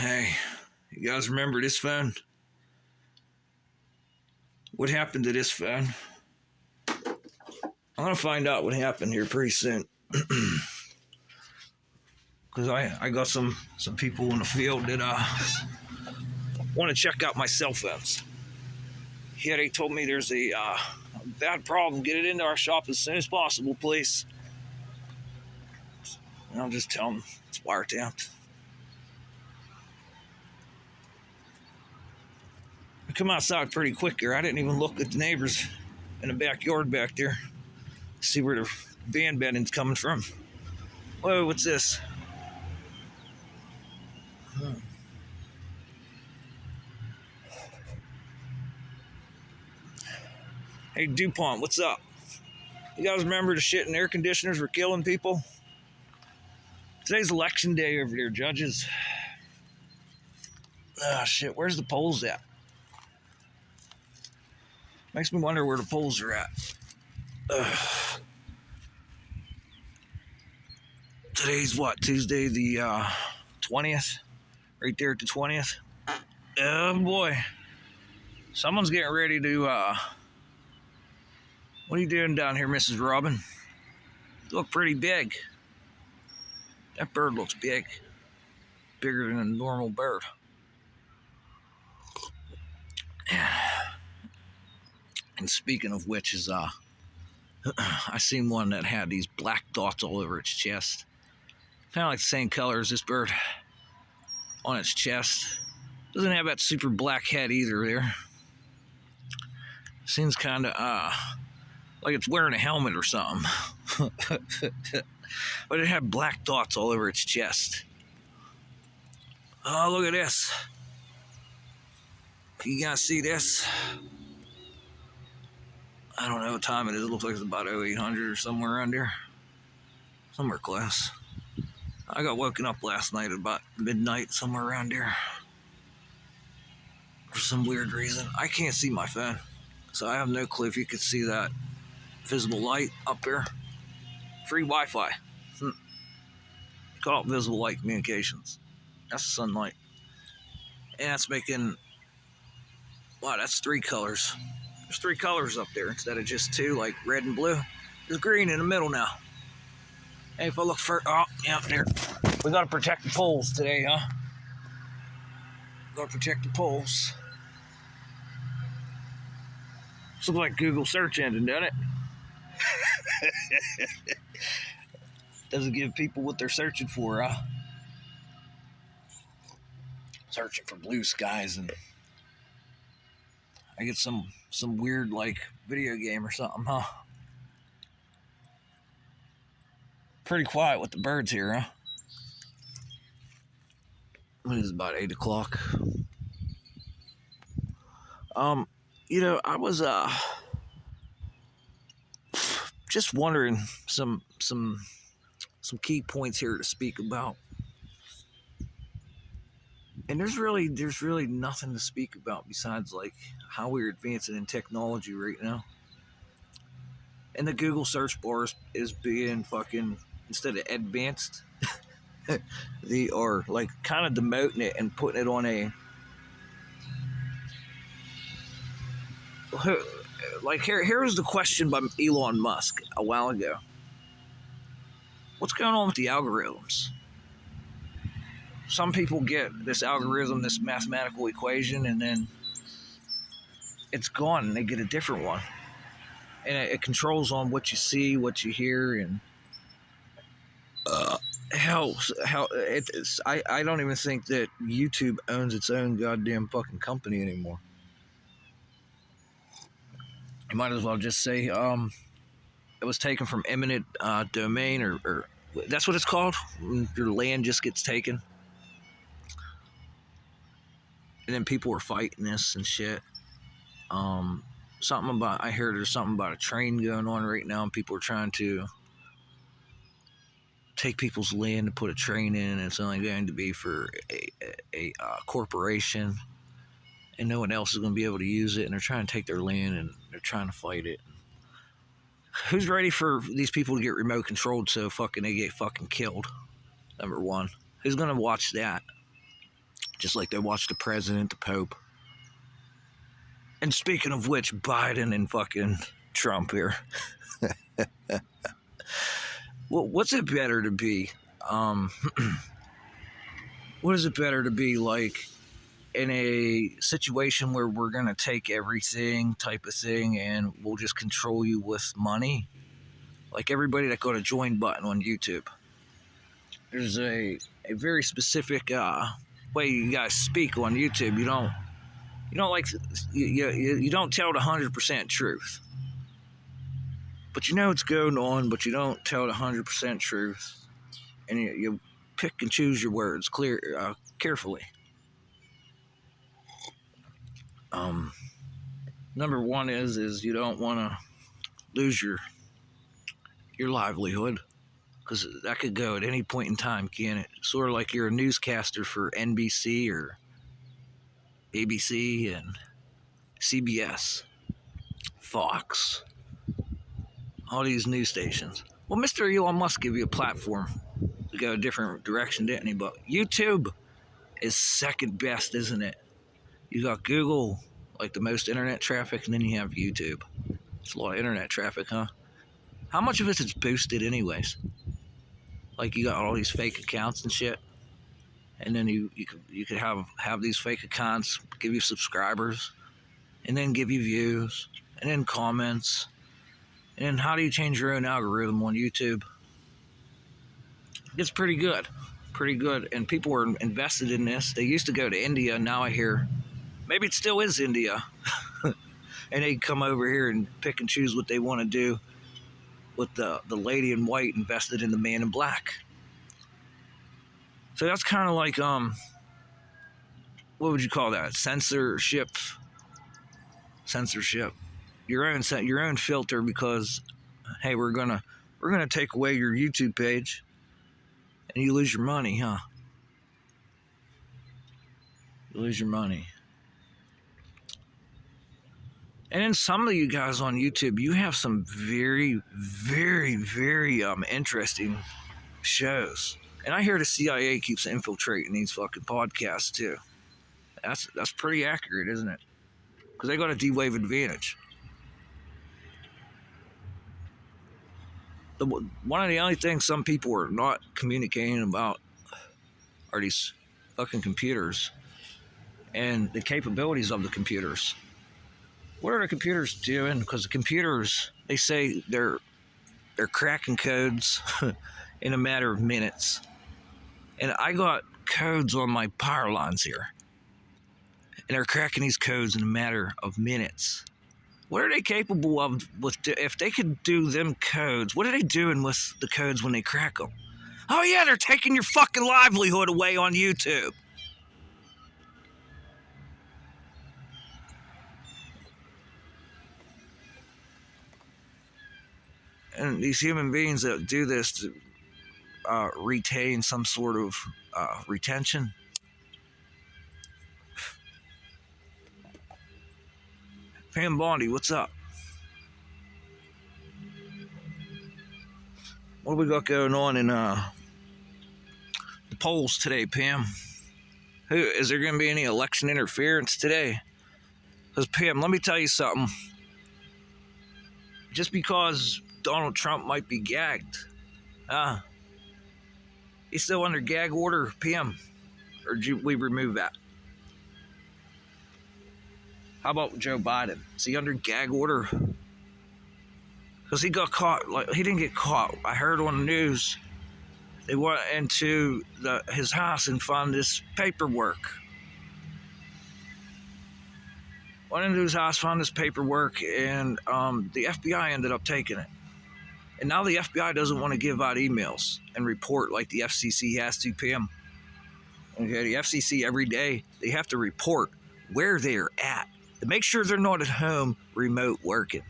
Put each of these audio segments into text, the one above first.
Hey, you guys remember this phone? What happened to this phone? I'm gonna find out what happened here pretty soon. Cause I got some people in the field that want to check out my cell phones. Yeah, they told me there's a bad problem. Get it into our shop as soon as possible, please. And I'll just tell them it's wiretapped. I come outside pretty quick here. I didn't even look at the neighbors in the backyard back there. See where the band bedding's coming from. Whoa, what's this? Hey, DuPont, what's up? You guys remember the shit in air conditioners were killing people? Today's election day over there, judges. Ah, shit, where's the polls at? Makes me wonder where the polls are at. Today's what? Tuesday the 20th? Right there at the 20th? Oh boy. Someone's getting ready to, what are you doing down here, Mrs. Robin? You look pretty big. That bird looks big. Bigger than a normal bird. And speaking of which is, I seen one that had these black dots all over its chest. Kind of like the same color as this bird on its chest. Doesn't have that super black head either there. Seems kind of, like it's wearing a helmet or something. But it had black dots all over its chest. Oh, look at this. You guys see this? I don't know what time it is. It looks like it's about 0800 or somewhere around there. Somewhere close. I got woken up last night at about midnight, somewhere around there. For some weird reason. I can't see my phone. So I have no clue if you could see that visible light up there. Free Wi-Fi. Call it visible light communications. That's the sunlight. And that's making, wow, that's 3 colors. There's 3 colors up there instead of just 2, like red and blue. There's green in the middle now. Hey, if I look for, oh, yeah, there. We gotta protect the poles today, huh? Gotta protect the poles. This looks like Google search engine, doesn't it? Doesn't give people what they're searching for, huh? Searching for blue skies, and I get some weird like video game or something, huh? Pretty quiet with the birds here, huh? It is about 8 o'clock. You know, I was just wondering some key points here to speak about. And there's really nothing to speak about besides like how we're advancing in technology right now. And the Google search bar is being fucking, instead of advanced, they are like kind of demoting it and putting it on a, like here's the question by Elon Musk a while ago. What's going on with the algorithms? Some people get this algorithm, this mathematical equation, and then it's gone and they get a different one. And it controls on what you see, what you hear, and hell, I don't even think that YouTube owns its own goddamn fucking company anymore. You might as well just say it was taken from eminent domain, or that's what it's called. Your land just gets taken. And then people were fighting this and shit. Something about, I heard there's something about a train going on right now, and people are trying to take people's land to put a train in, and it's only going to be for a corporation, and no one else is going to be able to use it, and they're trying to take their land, and they're trying to fight it. Who's ready for these people to get remote controlled so fucking they get fucking killed? Number one. Who's going to watch that? just like they watch the president, the Pope. And speaking of which, Biden and fucking Trump here. Well, what's it better to be? What is it better to be like in a situation where we're going to take everything type of thing and we'll just control you with money? Like everybody that got a join button on YouTube. There's a very specific way you guys speak on YouTube. You don't like you don't tell the 100% truth. But you know what's going on, but you don't tell the 100% truth, and you pick and choose your words carefully. Number one is you don't want to lose your livelihood, because that could go at any point in time, can it? Sort of like you're a newscaster for NBC or ABC and CBS, Fox, all these news stations. Well, Mr. Elon Musk gave you a platform to go a different direction, didn't he? But YouTube is second best, isn't it? You got Google, like the most internet traffic, and then you have YouTube. It's a lot of internet traffic, huh? How much of it is boosted anyways? Like you got all these fake accounts and shit, and then you could have these fake accounts give you subscribers, and then give you views, and then comments. And then how do you change your own algorithm on YouTube? It's pretty good. And people are invested in this. They used to go to India. Now I hear maybe it still is India. And they come over here and pick and choose what they want to do with the lady in white invested in the man in black. So that's kind of like, what would you call that? Censorship. Your own filter, because hey, we're gonna take away your YouTube page, and you lose your money, huh? You lose your money. And then some of you guys on YouTube, you have some very, very, very interesting shows. And I hear the CIA keeps infiltrating these fucking podcasts too. That's pretty accurate, isn't it? Because they got a D-Wave advantage. One of the only things some people are not communicating about are these fucking computers and the capabilities of the computers. What are the computers doing? Because the computers, they say they're cracking codes in a matter of minutes. And I got codes on my power lines here. And they're cracking these codes in a matter of minutes. What are they capable of if they could do them codes? What are they doing with the codes when they crack them? Oh yeah, they're taking your fucking livelihood away on YouTube. And these human beings that do this to retain some sort of retention. Pam Bondi, what's up? What do we got going on in the polls today, Pam? Is there going to be any election interference today? Because, Pam, let me tell you something. Just because Donald Trump might be gagged, he's still under gag order, Pam? Or did we remove that? How about Joe Biden? Is he under gag order? Because he got caught. Like, he didn't get caught. I heard on the news they went into his house and found this paperwork. Went into his house, found this paperwork, and the FBI ended up taking it. And now the FBI doesn't want to give out emails and report like the FCC has to, Pam. Okay, the FCC every day, they have to report where they're at to make sure they're not at home remote working,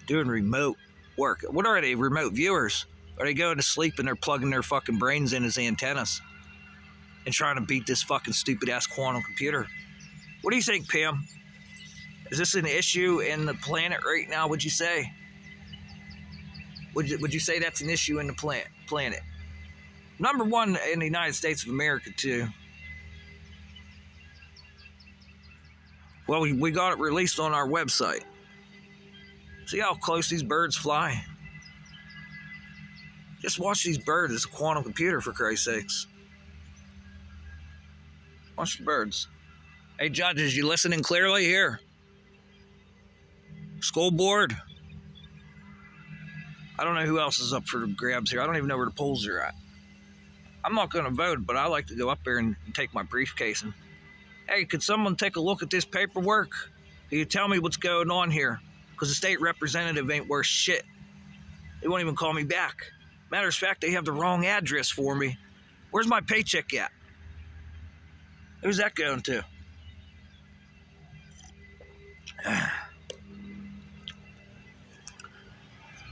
doing remote work. What are they, remote viewers? Are they going to sleep and they're plugging their fucking brains in as antennas and trying to beat this fucking stupid-ass quantum computer? What do you think, Pam? Is this an issue in the planet right now, would you say? Would you say that's an issue in the planet? Number one in the United States of America, too. Well, we got it released on our website. See how close these birds fly? Just watch these birds. It's a quantum computer, for Christ's sakes. Watch the birds. Hey, judges, you listening clearly here? School board. I don't know who else is up for grabs here. I don't even know where the polls are at. I'm not going to vote, but I like to go up there and take my briefcase and, hey, could someone take a look at this paperwork? Can you tell me what's going on here? Because the state representative ain't worth shit. They won't even call me back. Matter of fact, they have the wrong address for me. Where's my paycheck at? Who's that going to?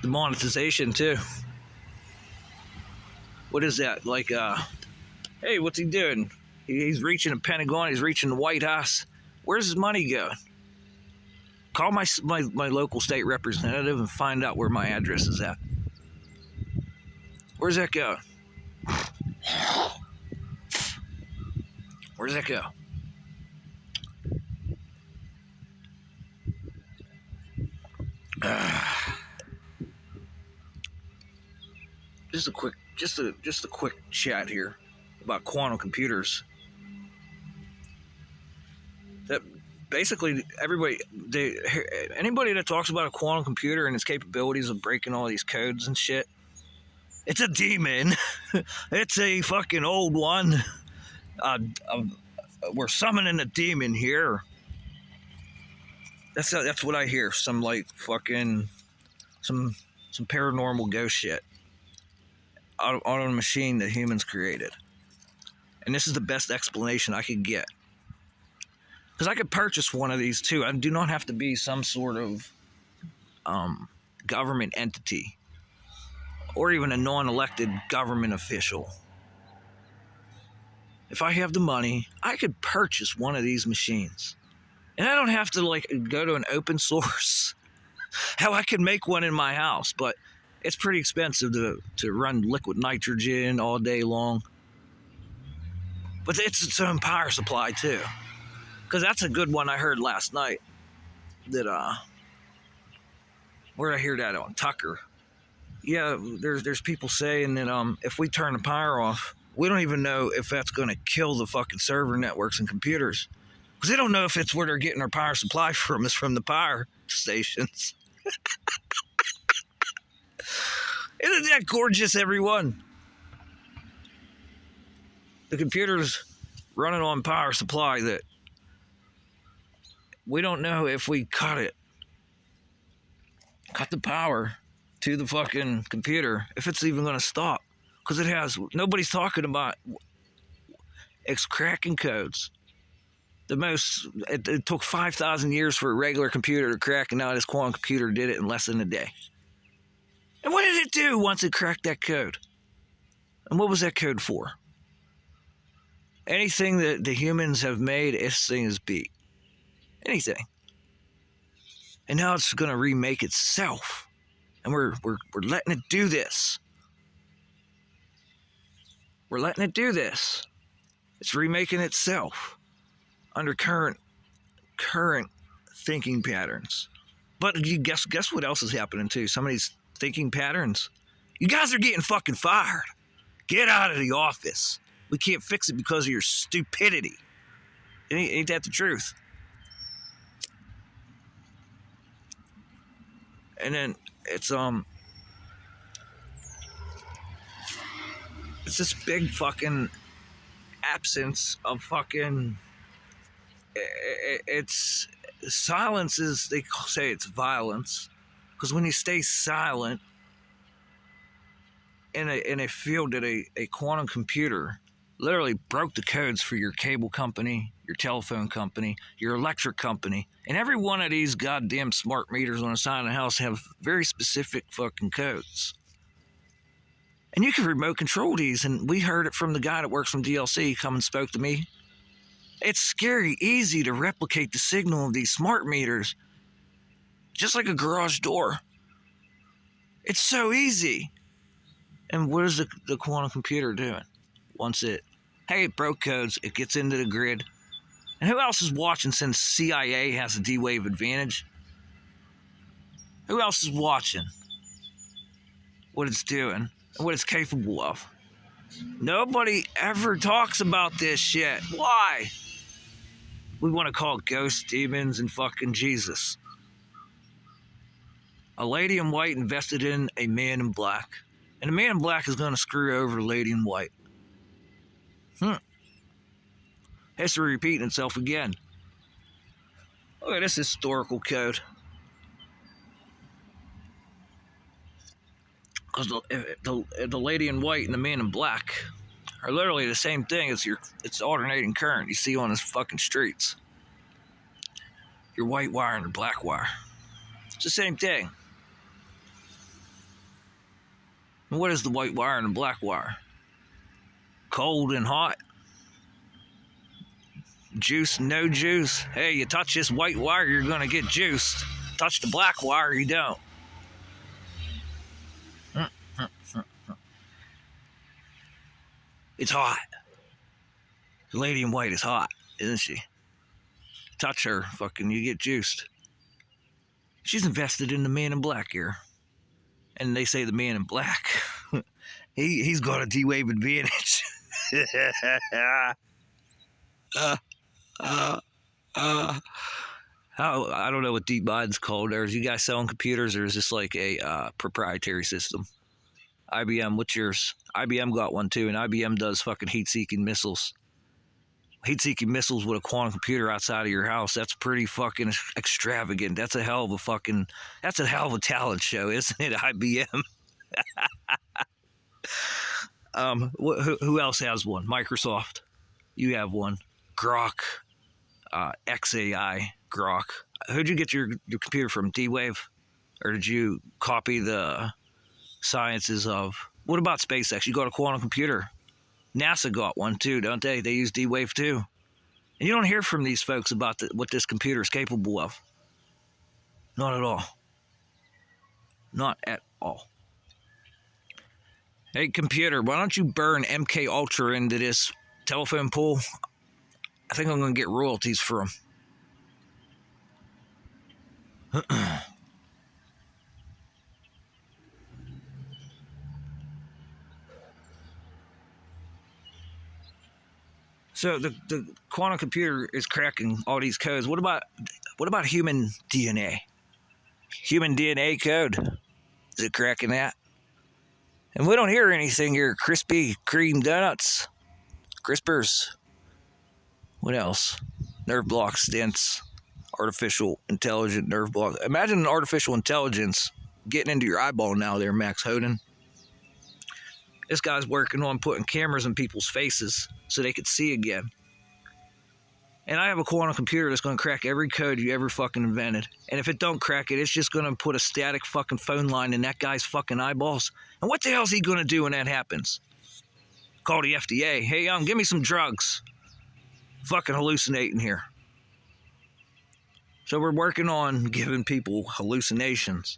The monetization, too. What is that? Like, hey, what's he doing? He's reaching the Pentagon. He's reaching the White House. Where's his money going? Call my local state representative and find out where my address is at. Where's that go? Where's that go? Just a quick chat here about quantum computers. That basically anybody that talks about a quantum computer and its capabilities of breaking all these codes and shit, it's a demon. It's a fucking old one. We're summoning a demon here. That's what I hear. Some like fucking some paranormal ghost shit on a machine that humans created. And this is the best explanation I could get. Because I could purchase one of these too. I do not have to be some sort of government entity or even a non-elected government official. If I have the money, I could purchase one of these machines. And I don't have to like go to an open source. Hell, I could make one in my house, but it's pretty expensive to run liquid nitrogen all day long. But it's its own power supply too. Because that's a good one I heard last night. That where did I hear that on? Tucker. Yeah, there's people saying that if we turn the power off, we don't even know if that's going to kill the fucking server networks and computers. Because they don't know if it's where they're getting their power supply from is from the power stations. Isn't that gorgeous, everyone? The computer's running on power supply that we don't know if we cut the power to the fucking computer, if it's even going to stop. Because nobody's talking about it's cracking codes. It took 5,000 years for a regular computer to crack, and now this quantum computer did it in less than a day. And what did it do once it cracked that code? And what was that code for? Anything that the humans have made, this thing is beat. Anything. And now it's going to remake itself. And we're letting it do this. We're letting it do this. It's remaking itself under current thinking patterns. But you guess what else is happening too? Some of these thinking patterns. You guys are getting fucking fired. Get out of the office. We can't fix it because of your stupidity. Ain't that the truth? And then it's this big fucking absence of fucking. It's silence is, they say it's violence, because when you stay silent in a field that a quantum computer literally broke the codes for your cable company, your telephone company, your electric company, and every one of these goddamn smart meters on the side of the house have very specific fucking codes. And you can remote control these, and we heard it from the guy that works from DLC. He come and spoke to me. It's scary easy to replicate the signal of these smart meters, just like a garage door. It's so easy. And what is the quantum computer doing? Once it broke codes, it gets into the grid. And who else is watching since CIA has a D-Wave advantage? Who else is watching what it's doing and what it's capable of? Nobody ever talks about this shit. Why? We want to call ghosts, demons, and fucking Jesus. A lady in white invested in a man in black. And the man in black is going to screw over the lady in white. History repeating itself again. Look at this historical code. Because the lady in white and the man in black are literally the same thing. It's alternating current you see on the fucking streets. Your white wire and your black wire. It's the same thing. And what is the white wire and the black wire? Cold and hot. Juice, no juice. Hey, you touch this white wire, you're gonna get juiced. Touch the black wire, you don't. It's hot. The lady in white is hot, isn't she? Touch her, fucking, you get juiced. She's invested in the man in black here. And they say the man in black, he's got a D-Wave advantage. I don't know what Deep Mind's called. Are you guys selling computers, or is this like a proprietary system? IBM, what's yours? IBM got one too, and IBM does fucking heat-seeking missiles. Heat-seeking missiles with a quantum computer outside of your house. That's pretty fucking extravagant. That's a hell of a talent show, isn't it, IBM? Who else has one? Microsoft. You have one. Grok. XAI. Grok. Who'd you get your computer from? D-Wave? Or did you copy the sciences of... What about SpaceX? You got a quantum computer. NASA got one too, don't they? They use D-Wave too. And you don't hear from these folks about what this computer is capable of. Not at all. Not at all. Hey, computer, why don't you burn MK Ultra into this telephone pole? I think I'm going to get royalties for them. So the quantum computer is cracking all these codes. What about human DNA? Human DNA code. Is it cracking that? And we don't hear anything here. Krispy Kreme donuts. Crispers. What else? Nerve block stents. Artificial intelligent nerve block. Imagine an artificial intelligence getting into your eyeball now there, Max Hoden. This guy's working on putting cameras in people's faces so they could see again. And I have a quantum computer that's going to crack every code you ever fucking invented. And if it don't crack it, it's just going to put a static fucking phone line in that guy's fucking eyeballs. And what the hell is he going to do when that happens? Call the FDA. Hey, give me some drugs. Fucking hallucinating here. So we're working on giving people hallucinations.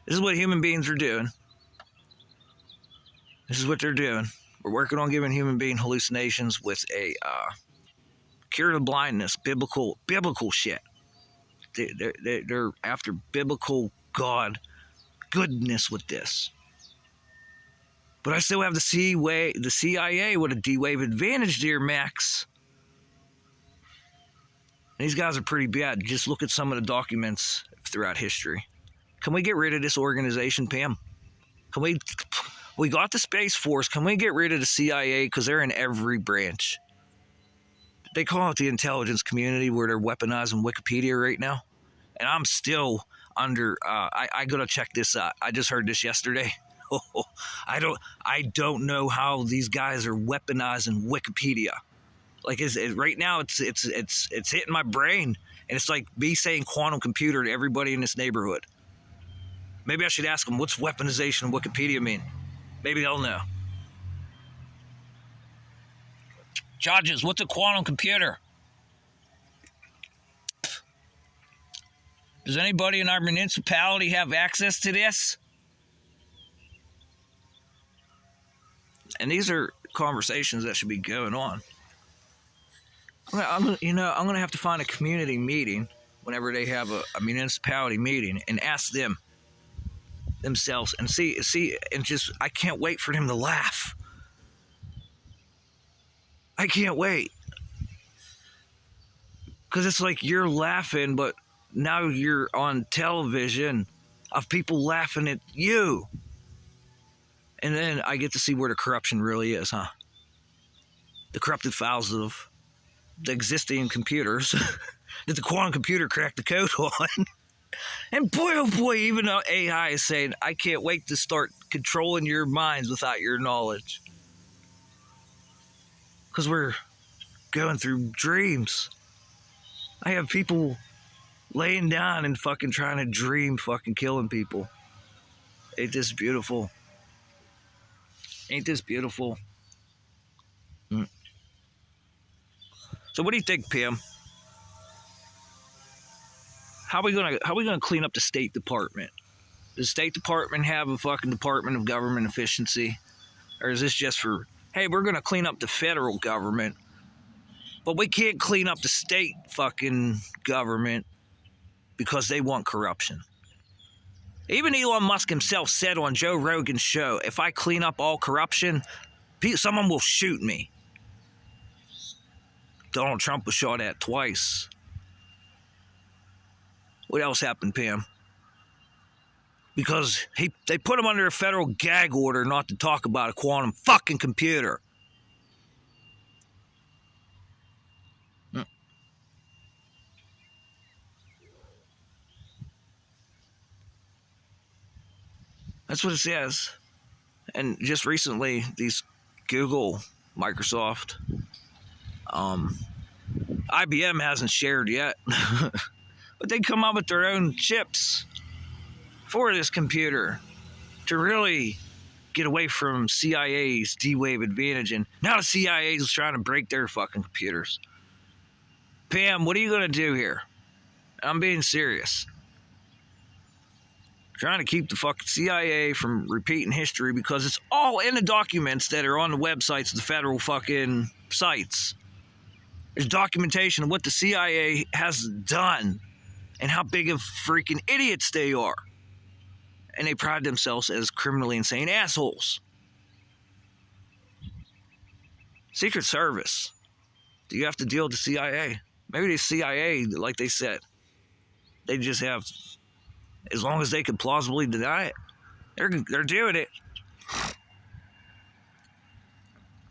This is what human beings are doing. This is what they're doing. We're working on giving human being hallucinations with a cure to blindness, biblical shit. They're after biblical God goodness with this. But I still have the CIA with a D-Wave advantage, dear Max. And these guys are pretty bad. Just look at some of the documents throughout history. Can we get rid of this organization, Pam? We got the Space Force. Can we get rid of the CIA? Because they're in every branch. They call it the intelligence community, where they're weaponizing Wikipedia right now. And I'm still under, I gotta check this out. I just heard this yesterday. I don't know how these guys are weaponizing Wikipedia. Like, right now, it's hitting my brain. And it's like me saying quantum computer to everybody in this neighborhood. Maybe I should ask them, what's weaponization of Wikipedia mean? Maybe they'll know. Judges, what's a quantum computer? Does anybody in our municipality have access to this? And these are conversations that should be going on. I'm gonna have to find a community meeting whenever they have a municipality meeting and ask them themselves and see and just I can't wait for them to laugh. I can't wait because it's like you're laughing, but now you're on television of people laughing at you, and then I get to see where the corruption really is, huh? The corrupted files of the existing computers that the quantum computer cracked the code on. And boy, oh boy, even though AI is saying, I can't wait to start controlling your minds without your knowledge. Because we're going through dreams. I have people laying down and fucking trying to dream fucking killing people. Ain't this beautiful? Ain't this beautiful? So what do you think, Pam? How are we gonna clean up the State Department? Does the State Department have a fucking Department of Government Efficiency? Or is this just for, hey, we're gonna clean up the federal government, but we can't clean up the state fucking government because they want corruption? Even Elon Musk himself said on Joe Rogan's show, if I clean up all corruption, someone will shoot me. Donald Trump was shot at twice. What else happened, Pam? Because they put him under a federal gag order not to talk about a quantum fucking computer. That's what it says. And just recently, these Google, Microsoft, IBM hasn't shared yet, but they come up with their own chips for this computer to really get away from CIA's D-Wave advantage. And now the CIA is trying to break their fucking computers. Pam, what are you going to do here? I'm being serious. Trying to keep the fucking CIA from repeating history because it's all in the documents that are on the websites of the federal fucking sites. There's documentation of what the CIA has done and how big of freaking idiots they are. And they pride themselves as criminally insane assholes. Secret Service. Do you have to deal with the CIA? Maybe the CIA, like they said, they just have, as long as they can plausibly deny it, they're doing it.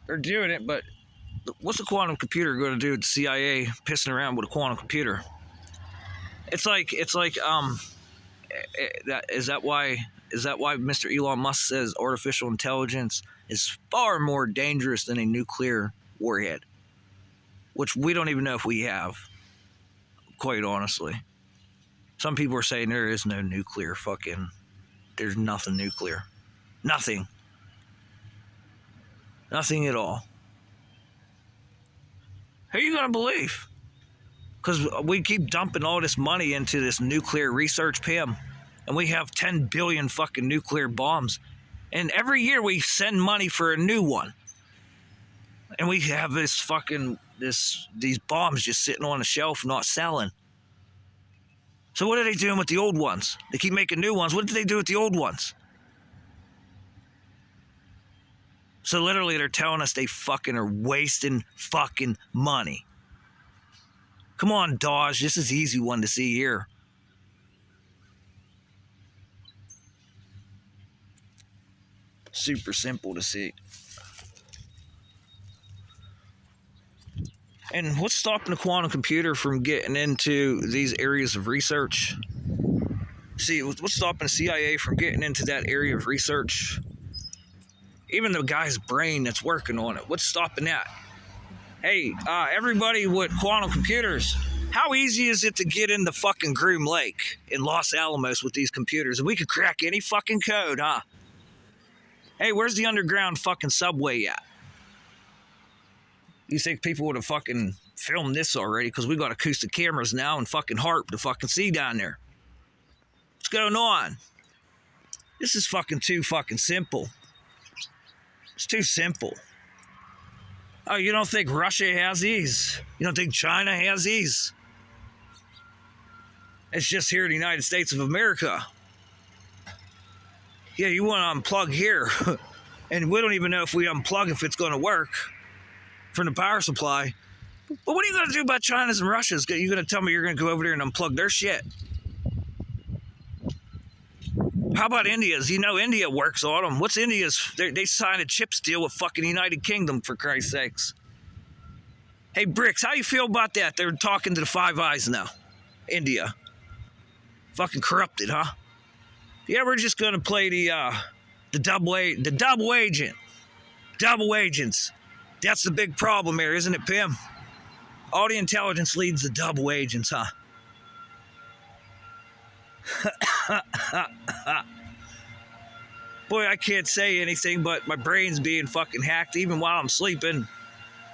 They're doing it, but what's a quantum computer going to do with the CIA pissing around with a quantum computer? Is that why Mr. Elon Musk says artificial intelligence is far more dangerous than a nuclear warhead, which we don't even know if we have, quite honestly. Some people are saying there is no nuclear fucking, there's nothing nuclear. Nothing. Nothing at all. Who are you going to believe? Because we keep dumping all this money into this nuclear research, Pam, and we have 10 billion fucking nuclear bombs. And every year we send money for a new one. And we have this fucking, these bombs just sitting on the shelf not selling. So what are they doing with the old ones? They keep making new ones. What did they do with the old ones? So literally they're telling us they fucking are wasting fucking money. Come on, Dodge. This is an easy one to see here. Super simple to see. And what's stopping the quantum computer from getting into these areas of research? See, what's stopping the CIA from getting into that area of research? Even the guy's brain that's working on it. What's stopping that? Hey, everybody with quantum computers, how easy is it to get into fucking Groom Lake in Los Alamos with these computers? And we could crack any fucking code, huh? Hey, where's the underground fucking subway at? You think people would have fucking filmed this already because we got acoustic cameras now and fucking HAARP to fucking see down there. What's going on? This is fucking too fucking simple. It's too simple. Oh, you don't think Russia has these? You don't think China has these? It's just here in the United States of America. Yeah, you want to unplug here. And we don't even know if we unplug if it's going to work from the power supply. But what are you going to do about China's and Russia's? You're going to tell me you're going to go over there and unplug their shit? How about India's? You know India works on them. What's India's? They signed a chips deal with fucking United Kingdom, for Christ's sakes. Hey, Bricks, how you feel about that? They're talking to the Five Eyes now. India. Fucking corrupted, huh? Yeah, we're just going to play the double agent. Double agents. That's the big problem here, isn't it, Pim? All the intelligence leads the double agents, huh? Boy, I can't say anything, but my brain's being fucking hacked even while I'm sleeping.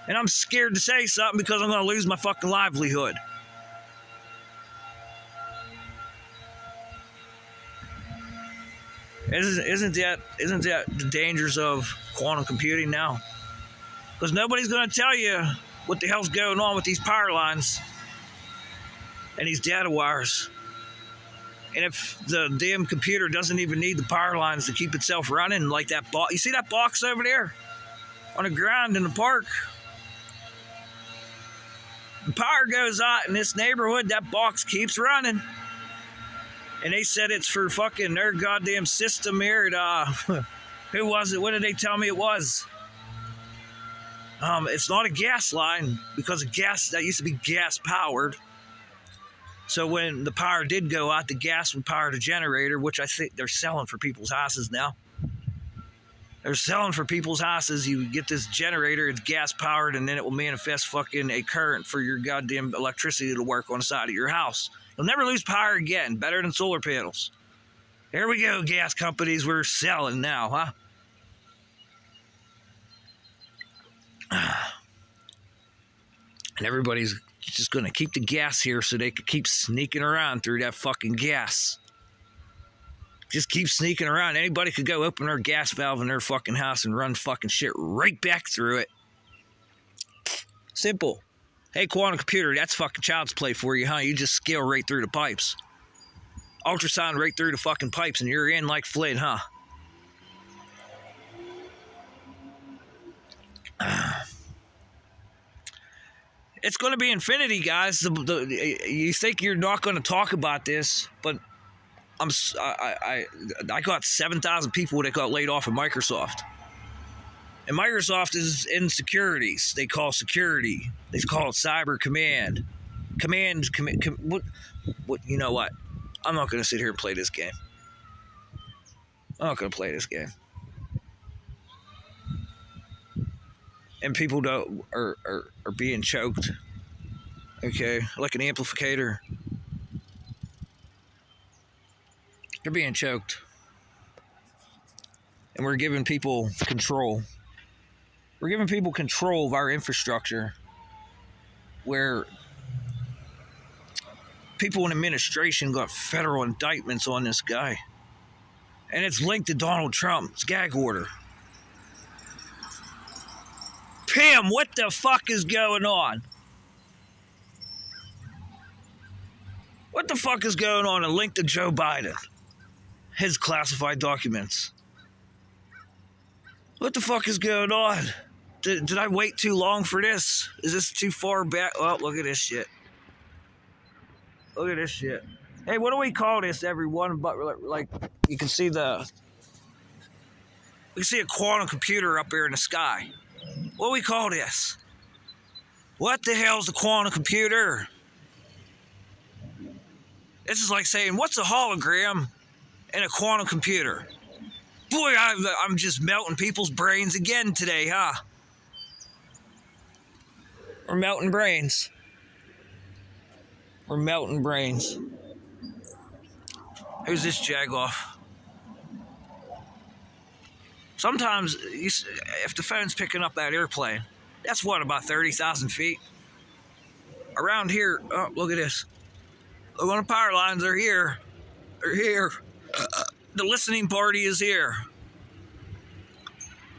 And I'm scared to say something because I'm going to lose my fucking livelihood. Isn't that the dangers of quantum computing now? Because nobody's going to tell you what the hell's going on with these power lines and these data wires. And if the damn computer doesn't even need the power lines to keep itself running, like that box, you see that box over there on the ground in the park? The power goes out in this neighborhood, that box keeps running. And they said it's for fucking their goddamn system here at, who was it? What did they tell me it was? It's not a gas line, because that used to be gas powered. So when the power did go out, the gas would power the generator, which I think they're selling for people's houses now. They're selling for people's houses. You get this generator, it's gas powered, and then it will manifest fucking a current for your goddamn electricity to work on the side of your house. You'll never lose power again. Better than solar panels. There we go, gas companies. We're selling now, huh? And everybody's just going to keep the gas here so they can keep sneaking around through that fucking gas. Just keep sneaking around. Anybody could go open their gas valve in their fucking house and run fucking shit right back through it. Simple. Hey, quantum computer, that's fucking child's play for you, huh? You just scale right through the pipes. Ultrasound right through the fucking pipes and you're in like Flynn, huh? It's going to be infinity, guys. You think you're not going to talk about this, but I got 7,000 people that got laid off at Microsoft. And Microsoft is in securities. They call security. They call it cyber command. What? You know what? I'm not going to sit here and play this game. I'm not going to play this game. And people are being choked. Okay, like an amplificator. They're being choked. And we're giving people control. We're giving people control of our infrastructure, where people in administration got federal indictments on this guy. And it's linked to Donald Trump's gag order. Pam, what the fuck is going on? What the fuck is going on and linked to Joe Biden? His classified documents. What the fuck is going on? Did I wait too long for this? Is this too far back? Oh, look at this shit. Look at this shit. Hey, what do we call this, everyone? But like, you can see a quantum computer up here in the sky. What do we call this? What the hell's a quantum computer? This is like saying, what's a hologram in a quantum computer? Boy, I'm just melting people's brains again today, huh? We're melting brains. We're melting brains. Who's this jagoff? Sometimes, if the phone's picking up that airplane, that's what, about 30,000 feet? Around here, oh, look at this. Look on the power lines, they're here. They're here. The listening party is here.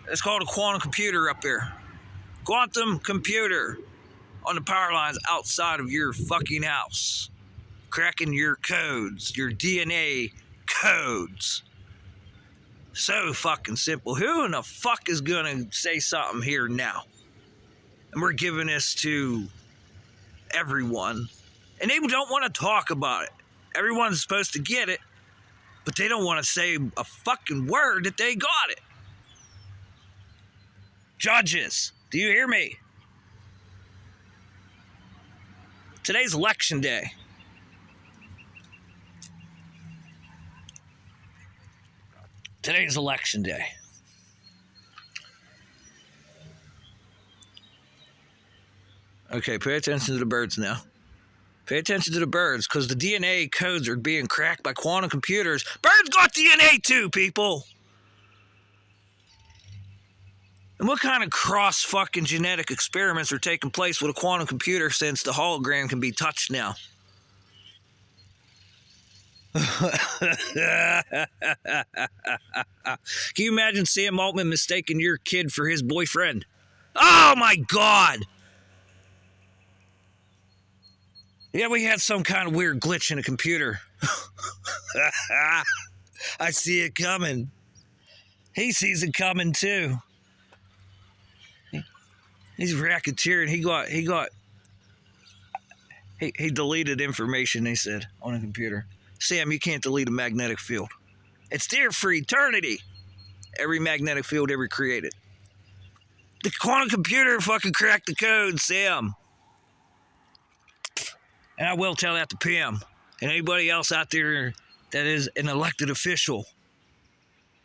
It's called a quantum computer up here. quantum computer on the power lines outside of your fucking house, cracking your codes, your DNA codes. So fucking simple. Who in the fuck is gonna say something here now? And we're giving this to everyone. And they don't want to talk about it. Everyone's supposed to get it, but they don't want to say a fucking word that they got it. Judges, do you hear me? Today's election day. Today's election day. Okay, pay attention to the birds now. Pay attention to the birds, because the DNA codes are being cracked by quantum computers. Birds got DNA too, people! And what kind of cross-fucking genetic experiments are taking place with a quantum computer since the hologram can be touched now? Can you imagine Sam Altman mistaking your kid for his boyfriend? Oh my God! Yeah, we had some kind of weird glitch in a computer. I see it coming. He sees it coming too. He's racketeering. He deleted information, they said, on a computer. Sam, you can't delete a magnetic field. It's there for eternity. Every magnetic field ever created. The quantum computer fucking cracked the code, Sam. And I will tell that to Pam and anybody else out there that is an elected official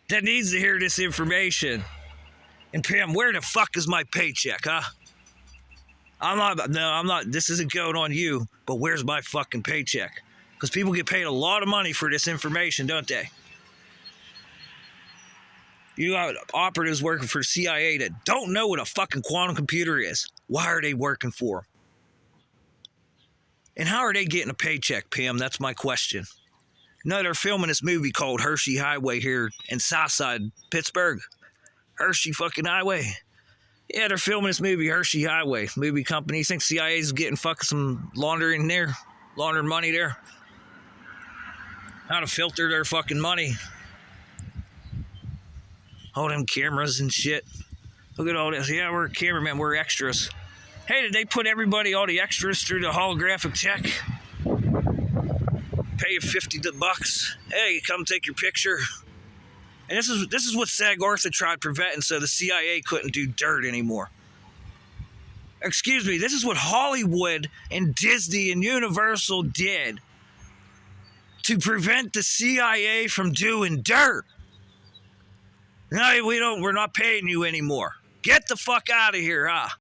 that needs to hear this information. And Pam, where the fuck is my paycheck, huh? I'm not, this isn't going on you, but where's my fucking paycheck? Because people get paid a lot of money for this information, don't they? You got operatives working for CIA that don't know what a fucking quantum computer is. Why are they working for them? And how are they getting a paycheck, Pam? That's my question. No, they're filming this movie called Hershey Highway here in Southside, Pittsburgh. Hershey fucking Highway. Yeah, they're filming this movie, Hershey Highway. Movie company. You think CIA's getting fucking some laundering there? Laundering money there? How to filter their fucking money. All them cameras and shit. Look at all this. Yeah, we're cameramen. We're extras. Hey, did they put everybody, all the extras, through the holographic check? Pay you $50. Hey, come take your picture. And this is what SAG-AFTRA tried preventing, so the CIA couldn't do dirt anymore. Excuse me, this is what Hollywood and Disney and Universal did to prevent the CIA from doing dirt. No, we're not paying you anymore. Get the fuck out of here, huh?